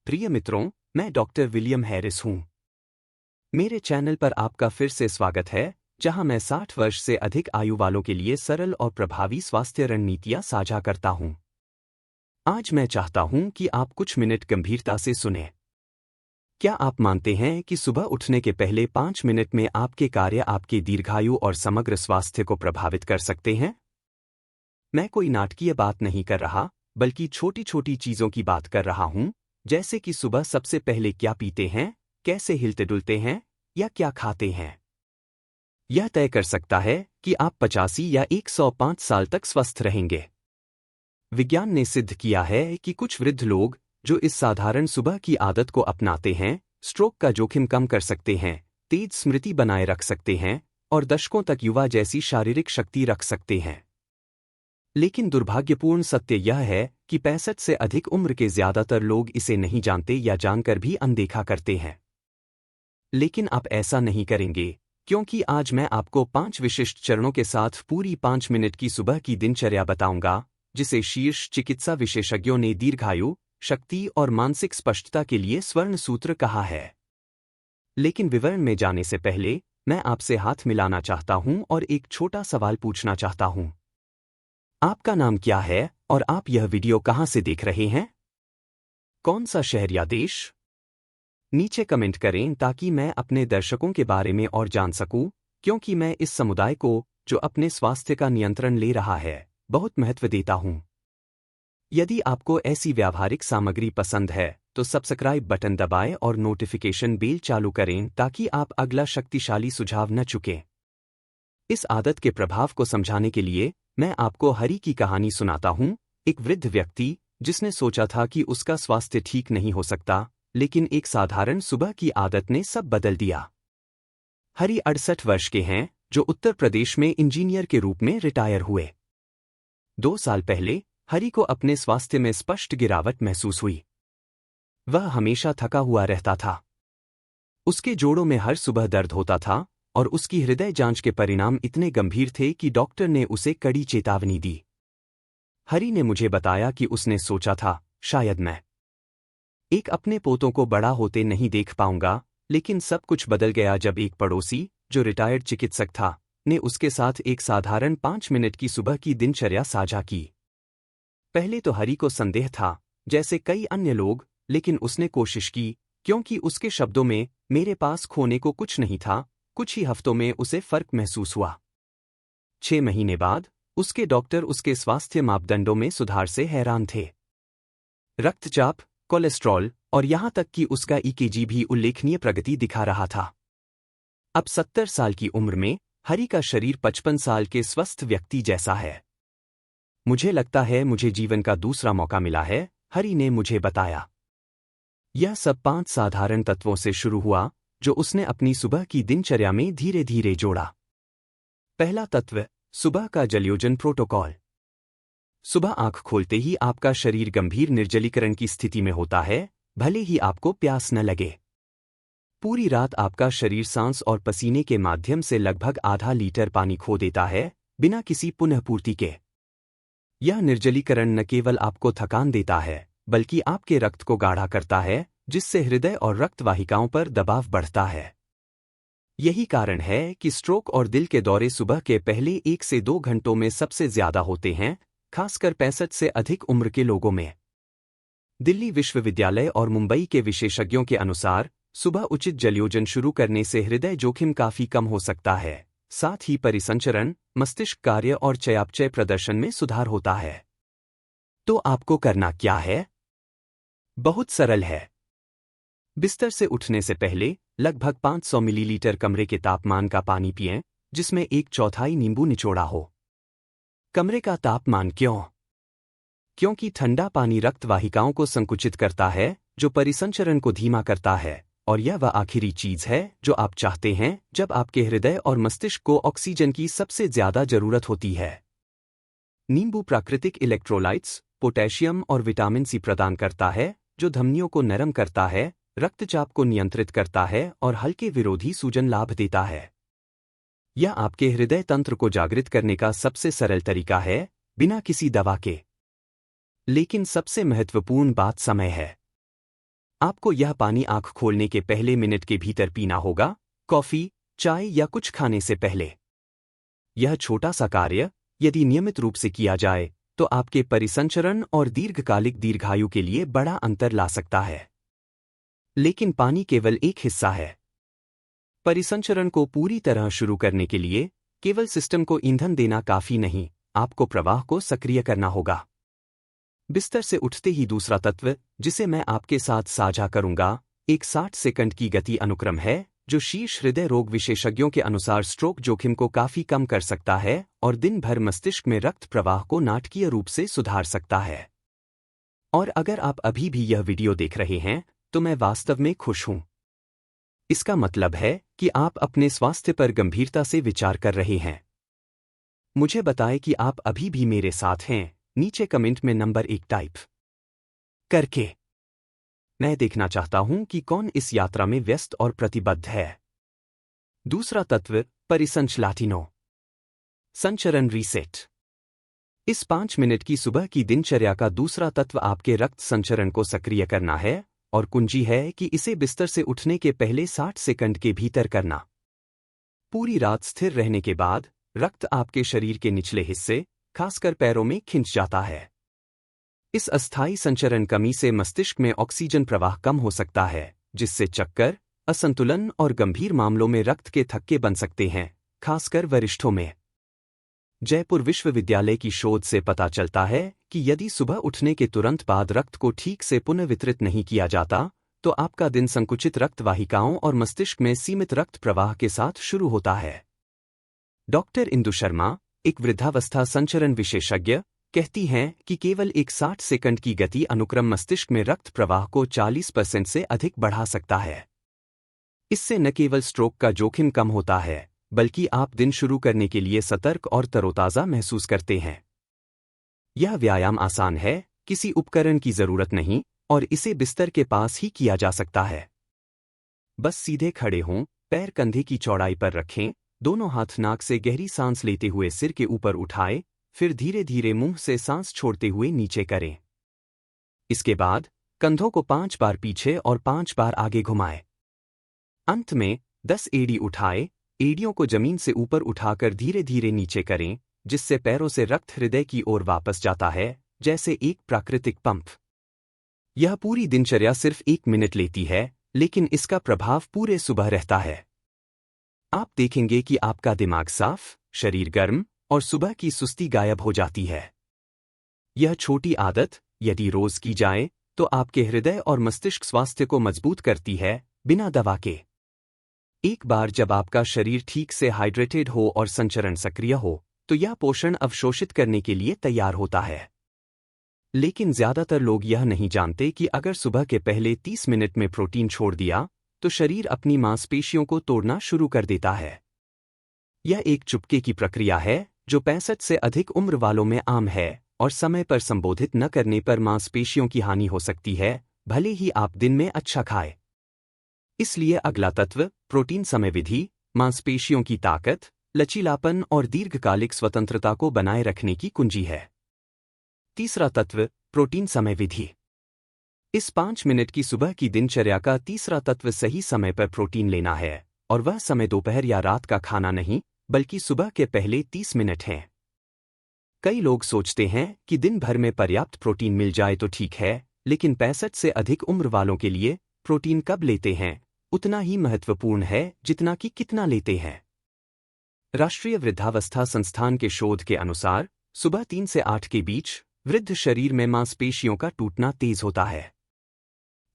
प्रिय मित्रों, मैं डॉक्टर विलियम हैरिस हूं। मेरे चैनल पर आपका फिर से स्वागत है, जहां मैं 60 वर्ष से अधिक आयु वालों के लिए सरल और प्रभावी स्वास्थ्य रणनीतियां साझा करता हूं। आज मैं चाहता हूं कि आप कुछ मिनट गंभीरता से सुनें। क्या आप मानते हैं कि सुबह उठने के पहले 5 मिनट में आपके कार्य आपके दीर्घायु और समग्र स्वास्थ्य को प्रभावित कर सकते हैं? मैं कोई नाटकीय बात नहीं कर रहा, बल्कि छोटी छोटी चीजों की बात कर रहा हूं, जैसे कि सुबह सबसे पहले क्या पीते हैं, कैसे हिलते डुलते हैं या क्या खाते हैं। यह तय कर सकता है कि आप 85 या 105 साल तक स्वस्थ रहेंगे। विज्ञान ने सिद्ध किया है कि कुछ वृद्ध लोग जो इस साधारण सुबह की आदत को अपनाते हैं, स्ट्रोक का जोखिम कम कर सकते हैं, तेज स्मृति बनाए रख सकते हैं और दशकों तक युवा जैसी शारीरिक शक्ति रख सकते हैं। लेकिन दुर्भाग्यपूर्ण सत्य यह है कि 65 से अधिक उम्र के ज्यादातर लोग इसे नहीं जानते या जानकर भी अनदेखा करते हैं। लेकिन आप ऐसा नहीं करेंगे, क्योंकि आज मैं आपको 5 विशिष्ट चरणों के साथ पूरी 5 मिनट की सुबह की दिनचर्या बताऊंगा, जिसे शीर्ष चिकित्सा विशेषज्ञों ने दीर्घायु, शक्ति और मानसिक स्पष्टता के लिए स्वर्ण सूत्र कहा है। लेकिन विवरण में जाने से पहले मैं आपसे हाथ मिलाना चाहता हूं और एक छोटा सवाल पूछना चाहता हूं। आपका नाम क्या है और आप यह वीडियो कहां से देख रहे हैं? कौन सा शहर या देश? नीचे कमेंट करें ताकि मैं अपने दर्शकों के बारे में और जान सकूं, क्योंकि मैं इस समुदाय को, जो अपने स्वास्थ्य का नियंत्रण ले रहा है, बहुत महत्व देता हूं। यदि आपको ऐसी व्यावहारिक सामग्री पसंद है, तो सब्सक्राइब बटन दबाएं और नोटिफिकेशन बेल चालू करें ताकि आप अगला शक्तिशाली सुझाव न चुकें। इस आदत के प्रभाव को समझाने के लिए मैं आपको हरी की कहानी सुनाता हूं, एक वृद्ध व्यक्ति जिसने सोचा था कि उसका स्वास्थ्य ठीक नहीं हो सकता, लेकिन एक साधारण सुबह की आदत ने सब बदल दिया। हरी 68 वर्ष के हैं, जो उत्तर प्रदेश में इंजीनियर के रूप में रिटायर हुए। 2 साल पहले हरी को अपने स्वास्थ्य में स्पष्ट गिरावट महसूस हुई। वह हमेशा थका हुआ रहता था। उसके जोड़ों में हर सुबह दर्द होता था और उसकी हृदय जांच के परिणाम इतने गंभीर थे कि डॉक्टर ने उसे कड़ी चेतावनी दी। हरी ने मुझे बताया कि उसने सोचा था, शायद मैं एक अपने पोतों को बड़ा होते नहीं देख पाऊंगा, लेकिन सब कुछ बदल गया जब एक पड़ोसी, जो रिटायर्ड चिकित्सक था, ने उसके साथ एक साधारण 5 मिनट की सुबह की दिनचर्या साझा की। पहले तो हरी को संदेह था, जैसे कई अन्य लोग, लेकिन उसने कोशिश की, क्योंकि उसके शब्दों में, मेरे पास खोने को कुछ नहीं था। कुछ ही हफ्तों में उसे फर्क महसूस हुआ। 6 महीने बाद उसके डॉक्टर उसके स्वास्थ्य मापदंडों में सुधार से हैरान थे। रक्तचाप, कोलेस्ट्रॉल और यहां तक कि उसका ईकेजी भी उल्लेखनीय प्रगति दिखा रहा था। अब 70 साल की उम्र में हरी का शरीर 55 साल के स्वस्थ व्यक्ति जैसा है। मुझे लगता है मुझे जीवन का दूसरा मौका मिला है, हरी ने मुझे बताया। यह सब 5 साधारण तत्वों से शुरू हुआ, जो उसने अपनी सुबह की दिनचर्या में धीरे धीरे जोड़ा। पहला तत्व, सुबह का जलयोजन प्रोटोकॉल। सुबह आंख खोलते ही आपका शरीर गंभीर निर्जलीकरण की स्थिति में होता है, भले ही आपको प्यास न लगे। पूरी रात आपका शरीर सांस और पसीने के माध्यम से लगभग आधा लीटर पानी खो देता है, बिना किसी पुनःपूर्ति के। यह निर्जलीकरण न केवल आपको थकान देता है, बल्कि आपके रक्त को गाढ़ा करता है, जिससे हृदय और रक्त वाहिकाओं पर दबाव बढ़ता है। यही कारण है कि स्ट्रोक और दिल के दौरे सुबह के पहले 1 से 2 घंटों में सबसे ज्यादा होते हैं, खासकर 65 से अधिक उम्र के लोगों में। दिल्ली विश्वविद्यालय और मुंबई के विशेषज्ञों के अनुसार, सुबह उचित जलयोजन शुरू करने से हृदय जोखिम काफी कम हो सकता है, साथ ही परिसंचरण, मस्तिष्क कार्य और चयापचय प्रदर्शन में सुधार होता है। तो आपको करना क्या है? बहुत सरल है। बिस्तर से उठने से पहले लगभग 500 मिलीलीटर कमरे के तापमान का पानी पिएं, जिसमें 1/4 नींबू निचोड़ा हो। कमरे का तापमान क्यों? क्योंकि ठंडा पानी रक्त वाहिकाओं को संकुचित करता है, जो परिसंचरण को धीमा करता है, और यह वह आखिरी चीज है जो आप चाहते हैं जब आपके हृदय और मस्तिष्क को ऑक्सीजन की सबसे ज्यादा जरूरत होती है। नींबू प्राकृतिक इलेक्ट्रोलाइट्स, पोटेशियम और विटामिन सी प्रदान करता है, जो धमनियों को नरम करता है, रक्तचाप को नियंत्रित करता है और हल्के विरोधी सूजन लाभ देता है। यह आपके हृदय तंत्र को जागृत करने का सबसे सरल तरीका है, बिना किसी दवा के। लेकिन सबसे महत्वपूर्ण बात समय है। आपको यह पानी आंख खोलने के पहले मिनट के भीतर पीना होगा, कॉफी, चाय या कुछ खाने से पहले। यह छोटा सा कार्य, यदि नियमित रूप से किया जाए, तो आपके परिसंचरण और दीर्घकालिक दीर्घायु के लिए बड़ा अंतर ला सकता है। लेकिन पानी केवल एक हिस्सा है। परिसंचरण को पूरी तरह शुरू करने के लिए केवल सिस्टम को ईंधन देना काफी नहीं, आपको प्रवाह को सक्रिय करना होगा। बिस्तर से उठते ही दूसरा तत्व, जिसे मैं आपके साथ साझा करूंगा, एक 60 सेकंड की गति अनुक्रम है, जो शीर्ष हृदय रोग विशेषज्ञों के अनुसार स्ट्रोक जोखिम को काफी कम कर सकता है और दिन भर मस्तिष्क में रक्त प्रवाह को नाटकीय रूप से सुधार सकता है। और अगर आप अभी भी यह वीडियो देख रहे हैं, तो मैं वास्तव में खुश हूं। इसका मतलब है कि आप अपने स्वास्थ्य पर गंभीरता से विचार कर रहे हैं। मुझे बताएं कि आप अभी भी मेरे साथ हैं, नीचे कमेंट में नंबर 1 टाइप करके। मैं देखना चाहता हूं कि कौन इस यात्रा में व्यस्त और प्रतिबद्ध है। दूसरा तत्व, परिसंचलाटिनो संचरण रीसेट। इस 5 मिनट की सुबह की दिनचर्या का दूसरा तत्व आपके रक्त संचरण को सक्रिय करना है, और कुंजी है कि इसे बिस्तर से उठने के पहले 60 सेकंड के भीतर करना। पूरी रात स्थिर रहने के बाद रक्त आपके शरीर के निचले हिस्से, खासकर पैरों में खिंच जाता है। इस अस्थायी संचरण कमी से मस्तिष्क में ऑक्सीजन प्रवाह कम हो सकता है, जिससे चक्कर, असंतुलन और गंभीर मामलों में रक्त के थक्के बन सकते हैं, खासकर वरिष्ठों में। जयपुर विश्वविद्यालय की शोध से पता चलता है कि यदि सुबह उठने के तुरंत बाद रक्त को ठीक से पुनः वितरित नहीं किया जाता, तो आपका दिन संकुचित रक्त वाहिकाओं और मस्तिष्क में सीमित रक्त प्रवाह के साथ शुरू होता है। डॉक्टर इंदु शर्मा, एक वृद्धावस्था संचरण विशेषज्ञ, कहती हैं कि केवल एक 60 सेकंड की गति अनुक्रम मस्तिष्क में रक्त प्रवाह को 40% से अधिक बढ़ा सकता है। इससे न केवल स्ट्रोक का जोखिम कम होता है, बल्कि आप दिन शुरू करने के लिए सतर्क और तरोताजा महसूस करते हैं। यह व्यायाम आसान है, किसी उपकरण की जरूरत नहीं, और इसे बिस्तर के पास ही किया जा सकता है। बस सीधे खड़े हों, पैर कंधे की चौड़ाई पर रखें, दोनों हाथ नाक से गहरी सांस लेते हुए सिर के ऊपर उठाएं, फिर धीरे धीरे मुंह से सांस छोड़ते हुए नीचे करें। इसके बाद कंधों को 5 बार पीछे और 5 बार आगे घुमाएं। अंत में 10 एड़ी उठाएं, एड़ियों को जमीन से ऊपर उठाकर धीरे धीरे नीचे करें, जिससे पैरों से रक्त हृदय की ओर वापस जाता है, जैसे एक प्राकृतिक पंप। यह पूरी दिनचर्या सिर्फ 1 मिनट लेती है, लेकिन इसका प्रभाव पूरे सुबह रहता है। आप देखेंगे कि आपका दिमाग साफ, शरीर गर्म और सुबह की सुस्ती गायब हो जाती है। यह छोटी आदत, यदि रोज की जाए, तो आपके हृदय और मस्तिष्क स्वास्थ्य को मजबूत करती है, बिना दवा के। एक बार जब आपका शरीर ठीक से हाइड्रेटेड हो और संचरण सक्रिय हो, तो यह पोषण अवशोषित करने के लिए तैयार होता है। लेकिन ज्यादातर लोग यह नहीं जानते कि अगर सुबह के पहले 30 मिनट में प्रोटीन छोड़ दिया, तो शरीर अपनी मांसपेशियों को तोड़ना शुरू कर देता है। यह एक चुपके की प्रक्रिया है, जो 65 से अधिक उम्र वालों में आम है, और समय पर संबोधित न करने पर मांसपेशियों की हानि हो सकती है, भले ही आप दिन में अच्छा खाएं। इसलिए अगला तत्व, प्रोटीन समयविधि, मांसपेशियों की ताकत, लचीलापन और दीर्घकालिक स्वतंत्रता को बनाए रखने की कुंजी है। तीसरा तत्व, प्रोटीन समयविधि। इस 5 मिनट की सुबह की दिनचर्या का तीसरा तत्व सही समय पर प्रोटीन लेना है, और वह समय दोपहर या रात का खाना नहीं, बल्कि सुबह के पहले 30 मिनट हैं। कई लोग सोचते हैं कि दिन भर में पर्याप्त प्रोटीन मिल जाए तो ठीक है, लेकिन 65 से अधिक उम्र वालों के लिए प्रोटीन कब लेते हैं उतना ही महत्वपूर्ण है जितना कि कितना लेते हैं। राष्ट्रीय वृद्धावस्था संस्थान के शोध के अनुसार सुबह 3 से 8 के बीच वृद्ध शरीर में मांसपेशियों का टूटना तेज होता है।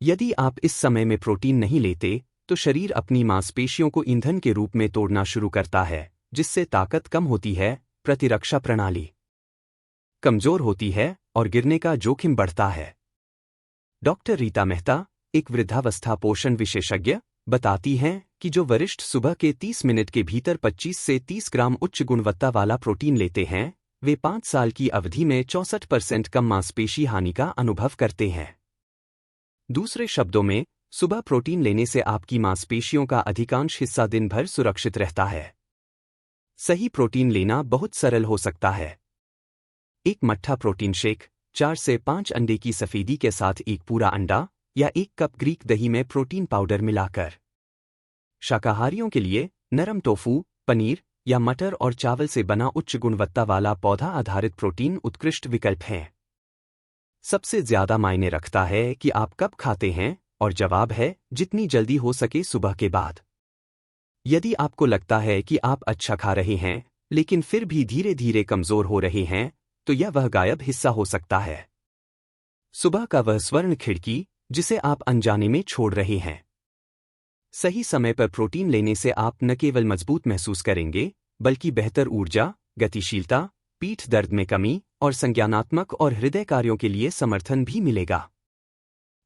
यदि आप इस समय में प्रोटीन नहीं लेते, तो शरीर अपनी मांसपेशियों को ईंधन के रूप में तोड़ना शुरू करता है, जिससे ताकत कम होती है, प्रतिरक्षा प्रणाली कमजोर होती है और गिरने का जोखिम बढ़ता है। डॉक्टर रीता मेहता, एक वृद्धावस्था पोषण विशेषज्ञ, बताती हैं कि जो वरिष्ठ सुबह के 30 मिनट के भीतर 25 से 30 ग्राम उच्च गुणवत्ता वाला प्रोटीन लेते हैं, वे 5 साल की अवधि में 64% कम मांसपेशी हानि का अनुभव करते हैं। दूसरे शब्दों में, सुबह प्रोटीन लेने से आपकी मांसपेशियों का अधिकांश हिस्सा दिन भर सुरक्षित रहता है। सही प्रोटीन लेना बहुत सरल हो सकता है। एक मट्ठा प्रोटीन शेक, 4 से 5 अंडे की सफेदी के साथ एक पूरा अंडा, या 1 कप ग्रीक दही में प्रोटीन पाउडर मिलाकर। शाकाहारियों के लिए नरम टोफू, पनीर या मटर और चावल से बना उच्च गुणवत्ता वाला पौधा आधारित प्रोटीन उत्कृष्ट विकल्प हैं। सबसे ज्यादा मायने रखता है कि आप कब खाते हैं, और जवाब है जितनी जल्दी हो सके सुबह के बाद। यदि आपको लगता है कि आप अच्छा खा रहे हैं लेकिन फिर भी धीरे धीरे कमजोर हो रहे हैं, तो यह वह गायब हिस्सा हो सकता है। सुबह का वह स्वर्ण खिड़की जिसे आप अनजाने में छोड़ रहे हैं। सही समय पर प्रोटीन लेने से आप न केवल मजबूत महसूस करेंगे, बल्कि बेहतर ऊर्जा, गतिशीलता, पीठ दर्द में कमी और संज्ञानात्मक और हृदय कार्यों के लिए समर्थन भी मिलेगा।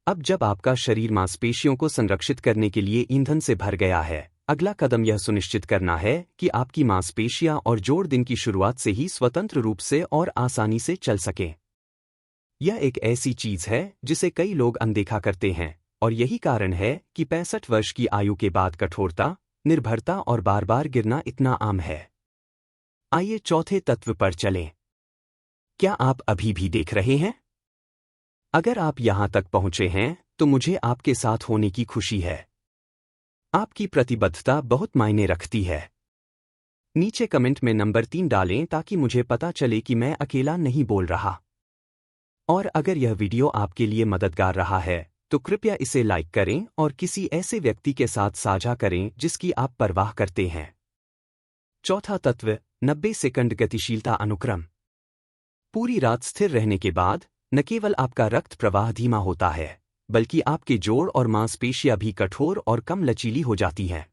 अब जब आपका शरीर मांसपेशियों को संरक्षित करने के लिए ईंधन से भर गया है, अगला कदम यह सुनिश्चित करना है कि आपकी मांसपेशियां और जोड़ दिन की शुरुआत से ही स्वतंत्र रूप से और आसानी से चल सकें। यह एक ऐसी चीज है जिसे कई लोग अनदेखा करते हैं, और यही कारण है कि 65 वर्ष की आयु के बाद कठोरता, निर्भरता और बार बार गिरना इतना आम है। आइए चौथे तत्व पर चलें। क्या आप अभी भी देख रहे हैं? अगर आप यहां तक पहुंचे हैं तो मुझे आपके साथ होने की खुशी है। आपकी प्रतिबद्धता बहुत मायने रखती है। नीचे कमेंट में नंबर 3 डालें ताकि मुझे पता चले कि मैं अकेला नहीं बोल रहा। और अगर यह वीडियो आपके लिए मददगार रहा है तो कृपया इसे लाइक करें और किसी ऐसे व्यक्ति के साथ साझा करें जिसकी आप परवाह करते हैं। चौथा तत्व 90 सेकंड गतिशीलता अनुक्रम। पूरी रात स्थिर रहने के बाद न केवल आपका रक्त प्रवाह धीमा होता है, बल्कि आपके जोड़ और मांसपेशियां भी कठोर और कम लचीली हो जाती हैं।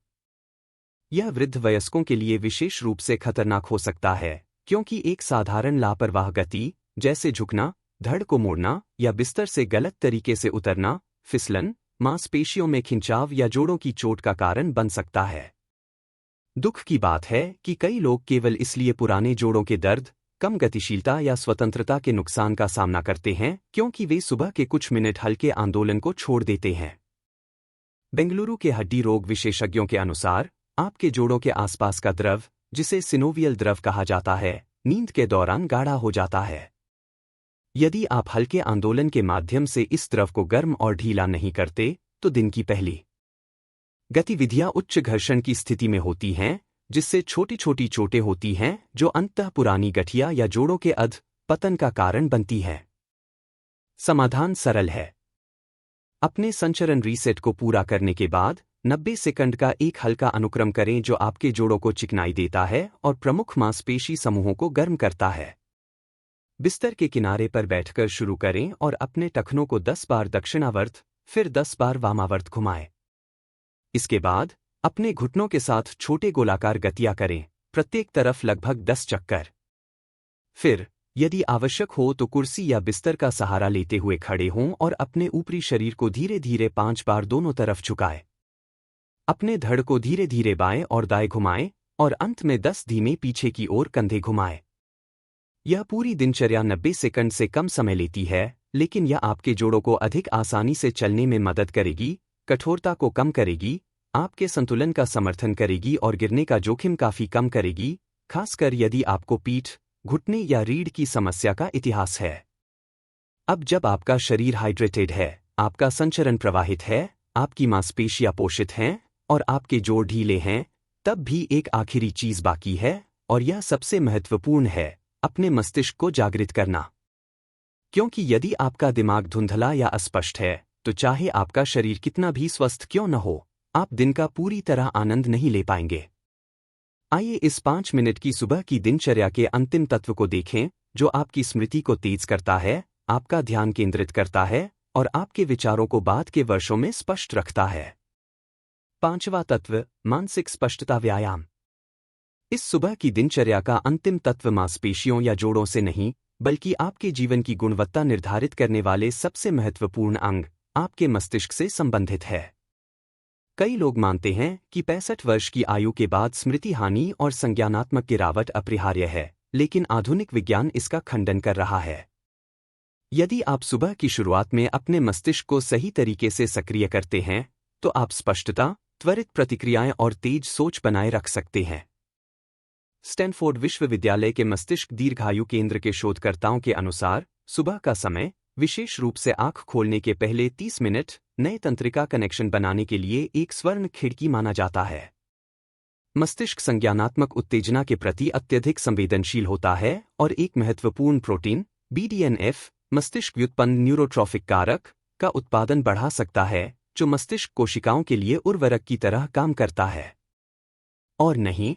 यह वृद्ध वयस्कों के लिए विशेष रूप से खतरनाक हो सकता है, क्योंकि एक साधारण लापरवाह गति, जैसे झुकना, धड़ को मोड़ना या बिस्तर से गलत तरीके से उतरना, फिसलन, मांसपेशियों में खिंचाव या जोड़ों की चोट का कारण बन सकता है। दुख की बात है कि कई लोग केवल इसलिए पुराने जोड़ों के दर्द, कम गतिशीलता या स्वतंत्रता के नुकसान का सामना करते हैं क्योंकि वे सुबह के कुछ मिनट हल्के आंदोलन को छोड़ देते हैं। बेंगलुरु के हड्डी रोग विशेषज्ञों के अनुसार, आपके जोड़ों के आसपास का द्रव, जिसे सिनोवियल द्रव कहा जाता है, नींद के दौरान गाढ़ा हो जाता है। यदि आप हल्के आंदोलन के माध्यम से इस द्रव को गर्म और ढीला नहीं करते, तो दिन की पहली गतिविधियां उच्च घर्षण की स्थिति में होती हैं, जिससे छोटी छोटी चोटें होती हैं जो अंततः पुरानी गठिया या जोड़ों के अध पतन का कारण बनती हैं। समाधान सरल है। अपने संचरण रीसेट को पूरा करने के बाद 90 सेकंड का एक हल्का अनुक्रम करें जो आपके जोड़ों को चिकनाई देता है और प्रमुख मांसपेशी समूहों को गर्म करता है। बिस्तर के किनारे पर बैठकर शुरू करें और अपने टखनों को 10 बार दक्षिणावर्त, फिर 10 बार वामावर्त घुमाएं। इसके बाद अपने घुटनों के साथ छोटे गोलाकार गतियां करें, प्रत्येक तरफ लगभग 10 चक्कर। फिर, यदि आवश्यक हो तो कुर्सी या बिस्तर का सहारा लेते हुए खड़े हों और अपने ऊपरी शरीर को धीरे धीरे 5 बार दोनों तरफ झुकाएं। अपने धड़ को धीरे धीरे बाएं और दाएं घुमाएं और अंत में 10 धीमे पीछे की ओर कंधे घुमाएं। यह पूरी दिनचर्या 90 सेकंड से कम समय लेती है, लेकिन यह आपके जोड़ों को अधिक आसानी से चलने में मदद करेगी, कठोरता को कम करेगी, आपके संतुलन का समर्थन करेगी और गिरने का जोखिम काफी कम करेगी, खासकर यदि आपको पीठ, घुटने या रीढ़ की समस्या का इतिहास है। अब जब आपका शरीर हाइड्रेटेड है, आपका संचरण प्रवाहित है, आपकी मांसपेशियां पोषित हैं और आपके जोड़ ढीले हैं, तब भी एक आखिरी चीज बाकी है, और यह सबसे महत्वपूर्ण है, अपने मस्तिष्क को जागृत करना। क्योंकि यदि आपका दिमाग धुंधला या अस्पष्ट है, तो चाहे आपका शरीर कितना भी स्वस्थ क्यों न हो, आप दिन का पूरी तरह आनंद नहीं ले पाएंगे। आइए इस 5 मिनट की सुबह की दिनचर्या के अंतिम तत्व को देखें, जो आपकी स्मृति को तेज करता है, आपका ध्यान केंद्रित करता है और आपके विचारों को बाद के वर्षों में स्पष्ट रखता है। 5वां तत्व, मानसिक स्पष्टता व्यायाम। इस सुबह की दिनचर्या का अंतिम तत्व मांसपेशियों या जोड़ों से नहीं, बल्कि आपके जीवन की गुणवत्ता निर्धारित करने वाले सबसे महत्वपूर्ण अंग, आपके मस्तिष्क से संबंधित है। कई लोग मानते हैं कि 65 वर्ष की आयु के बाद स्मृति हानि और संज्ञानात्मक गिरावट अपरिहार्य है, लेकिन आधुनिक विज्ञान इसका खंडन कर रहा है। यदि आप सुबह की शुरुआत में अपने मस्तिष्क को सही तरीके से सक्रिय करते हैं, तो आप स्पष्टता, त्वरित प्रतिक्रियाएं और तेज सोच बनाए रख सकते हैं। स्टैनफोर्ड विश्वविद्यालय के मस्तिष्क दीर्घायु केंद्र के शोधकर्ताओं के अनुसार, सुबह का समय विशेष रूप से आंख खोलने के पहले 30 मिनट नए तंत्रिका कनेक्शन बनाने के लिए एक स्वर्ण खिड़की माना जाता है। मस्तिष्क संज्ञानात्मक उत्तेजना के प्रति अत्यधिक संवेदनशील होता है और एक महत्वपूर्ण प्रोटीन BDNF मस्तिष्क व्युत्पन्न न्यूरोट्रॉफिक कारक का उत्पादन बढ़ा सकता है, जो मस्तिष्क कोशिकाओं के लिए उर्वरक की तरह काम करता है। और नहीं,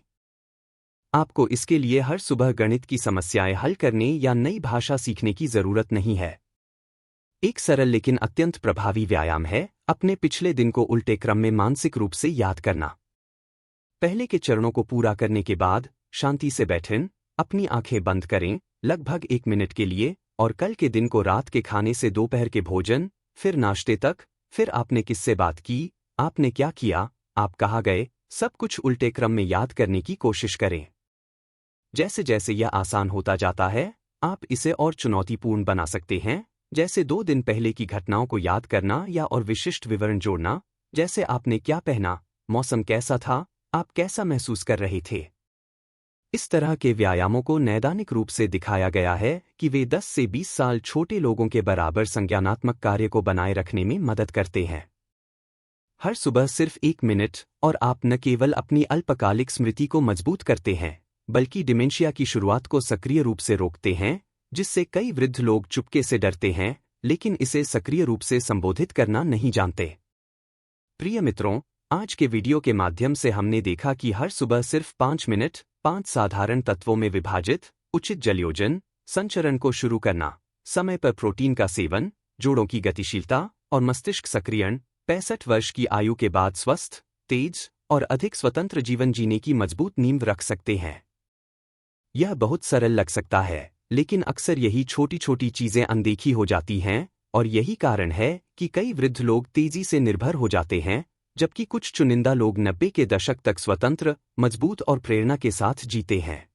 आपको इसके लिए हर सुबह गणित की समस्याएं हल करने या नई भाषा सीखने की जरूरत नहीं है। एक सरल लेकिन अत्यंत प्रभावी व्यायाम है अपने पिछले दिन को उल्टे क्रम में मानसिक रूप से याद करना। पहले के चरणों को पूरा करने के बाद शांति से बैठें, अपनी आंखें बंद करें लगभग 1 मिनट के लिए, और कल के दिन को रात के खाने से दोपहर के भोजन, फिर नाश्ते तक, फिर आपने किससे बात की, आपने क्या किया, आप कहाँ गए, सब कुछ उल्टे क्रम में याद करने की कोशिश करें। जैसे जैसे यह आसान होता जाता है, आप इसे और चुनौतीपूर्ण बना सकते हैं, जैसे 2 दिन पहले की घटनाओं को याद करना या और विशिष्ट विवरण जोड़ना, जैसे आपने क्या पहना, मौसम कैसा था, आप कैसा महसूस कर रहे थे। इस तरह के व्यायामों को नैदानिक रूप से दिखाया गया है कि वे 10 से 20 साल छोटे लोगों के बराबर संज्ञानात्मक कार्य को बनाए रखने में मदद करते हैं। हर सुबह सिर्फ 1 मिनट, और आप न केवल अपनी अल्पकालिक स्मृति को मजबूत करते हैं, बल्कि डिमेंशिया की शुरुआत को सक्रिय रूप से रोकते हैं, जिससे कई वृद्ध लोग चुपके से डरते हैं, लेकिन इसे सक्रिय रूप से संबोधित करना नहीं जानते। प्रिय मित्रों, आज के वीडियो के माध्यम से हमने देखा कि हर सुबह सिर्फ 5 मिनट 5 साधारण तत्वों में विभाजित उचित जलयोजन संचरण को शुरू करना, समय पर प्रोटीन का सेवन, जोड़ों की गतिशीलता और मस्तिष्क सक्रियण 65 वर्ष की आयु के बाद स्वस्थ, तेज और अधिक स्वतंत्र जीवन जीने की मजबूत नींव रख सकते हैं। यह बहुत सरल लग सकता है, लेकिन अक्सर यही छोटी छोटी चीजें अनदेखी हो जाती हैं, और यही कारण है कि कई वृद्ध लोग तेजी से निर्भर हो जाते हैं, जबकि कुछ चुनिंदा लोग 90 के दशक तक स्वतंत्र, मजबूत और प्रेरणा के साथ जीते हैं।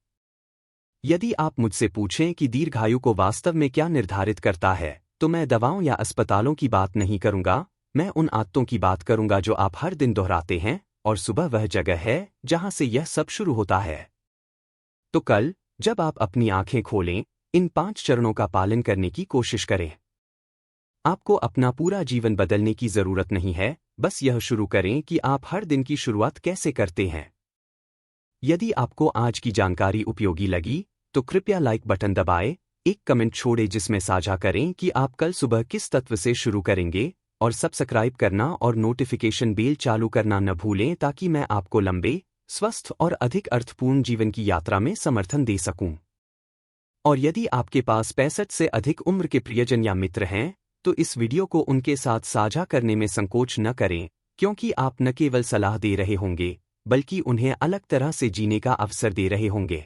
यदि आप मुझसे पूछें कि दीर्घायु को वास्तव में क्या निर्धारित करता है, तो मैं दवाओं या अस्पतालों की बात नहीं करूंगा, मैं उन आदतों की बात करूंगा जो आप हर दिन दोहराते हैं, और सुबह वह जगह है जहां से यह सब शुरू होता है। तो कल, जब आप अपनी आंखें खोलें, इन 5 चरणों का पालन करने की कोशिश करें। आपको अपना पूरा जीवन बदलने की जरूरत नहीं है, बस यह शुरू करें कि आप हर दिन की शुरुआत कैसे करते हैं। यदि आपको आज की जानकारी उपयोगी लगी, तो कृपया लाइक बटन दबाएं, एक कमेंट छोड़ें जिसमें साझा करें कि आप कल सुबह किस तत्व से शुरू करेंगे, और सब्सक्राइब करना और नोटिफिकेशन बेल चालू करना न भूलें ताकि मैं आपको लंबे, स्वस्थ और अधिक अर्थपूर्ण जीवन की यात्रा में समर्थन दे सकूं। और यदि आपके पास 65 से अधिक उम्र के प्रियजन या मित्र हैं, तो इस वीडियो को उनके साथ साझा करने में संकोच न करें, क्योंकि आप न केवल सलाह दे रहे होंगे, बल्कि उन्हें अलग तरह से जीने का अवसर दे रहे होंगे।